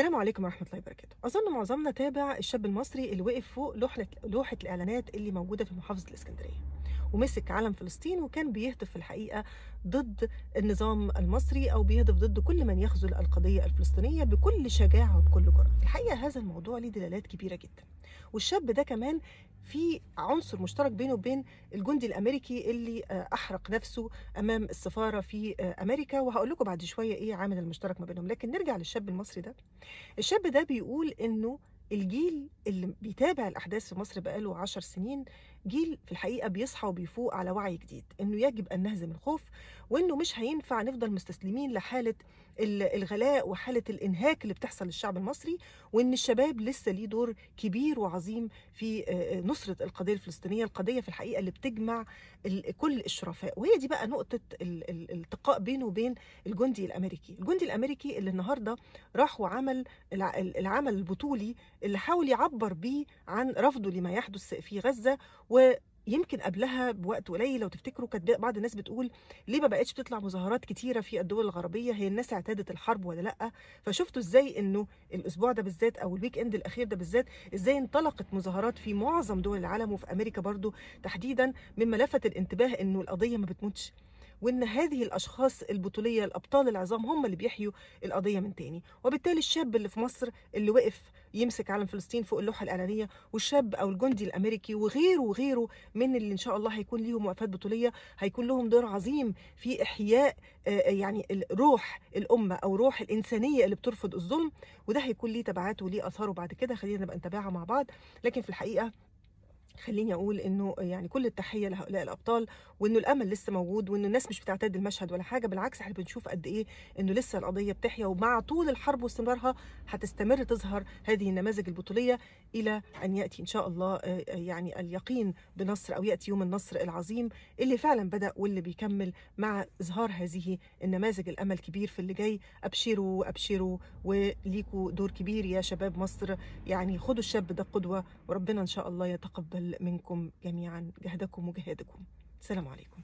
السلام عليكم ورحمة الله وبركاته. أظن معظمنا تابع الشاب المصري اللي وقف فوق لوحة الإعلانات اللي موجودة في محافظة الإسكندرية، ومسك علم فلسطين وكان بيهتف في الحقيقة ضد النظام المصري، أو بيهتف ضد كل من يخذل القضية الفلسطينية بكل شجاعة وبكل جرأة. في الحقيقة هذا الموضوع ليه دلالات كبيرة جدا، والشاب ده كمان في عنصر مشترك بينه وبين الجندي الأمريكي اللي أحرق نفسه أمام السفارة في أمريكا، وهقول لكم بعد شوية إيه عامل المشترك ما بينهم. لكن نرجع للشاب المصري ده. الشاب ده بيقول إنه الجيل اللي بيتابع الأحداث في مصر بقاله 10 سنين جيل في الحقيقة بيصحى وبيفوق على وعي جديد، إنه يجب أن نهزم الخوف، وإنه مش هينفع نفضل مستسلمين لحالة الغلاء وحالة الإنهاك اللي بتحصل للشعب المصري، وإن الشباب لسه ليه دور كبير وعظيم في نصرة القضية الفلسطينية، القضية في الحقيقة اللي بتجمع كل الشرفاء. وهي دي بقى نقطة الالتقاء بينه وبين الجندي الأمريكي اللي النهاردة راح وعمل العمل البطولي اللي حاول يعبر بيه عن رفضه لما يحدث في غزة. ويمكن قبلها بوقت قليل لو تفتكروا كانت بعض الناس بتقول ليه ما بقتش بتطلع مظاهرات كتيرة في الدول الغربية، هي الناس اعتادت الحرب ولا لأ؟ فشفتوا ازاي انه الاسبوع ده بالذات او الويك اند الاخير ده بالذات ازاي انطلقت مظاهرات في معظم دول العالم وفي امريكا برضو تحديدا، مما لفت الانتباه انه القضية ما بتموتش، وان هذه الاشخاص البطوليه الابطال العظام هم اللي بيحيوا القضيه من تاني. وبالتالي الشاب اللي في مصر اللي وقف يمسك علم فلسطين فوق اللوحه الاعلانيه، والشاب او الجندي الامريكي وغيره وغيره من اللي ان شاء الله هيكون ليهم وقفات بطوليه، هيكون لهم دور عظيم في احياء يعني روح الامه او روح الانسانيه اللي بترفض الظلم. وده هيكون ليه تبعات وليه اثاره بعد كده، خلينا نبقى نتابعها مع بعض. لكن في الحقيقه خليني اقول انه يعني كل التحيه لهؤلاء الابطال، وانه الامل لسه موجود، وانه الناس مش بتعتاد المشهد ولا حاجه، بالعكس احنا بنشوف قد ايه انه لسه القضيه بتحيا، ومع طول الحرب واستمرارها هتستمر تظهر هذه النماذج البطوليه الى ان ياتي ان شاء الله يعني اليقين بنصر، او ياتي يوم النصر العظيم اللي فعلا بدا واللي بيكمل مع اظهار هذه النماذج. الامل كبير في اللي جاي، ابشروا ابشروا، وليكوا دور كبير يا شباب مصر. يعني خدوا الشاب ده قدوه، وربنا ان شاء الله يتقبل منكم جميعا جهدكم وجهادكم. السلام عليكم.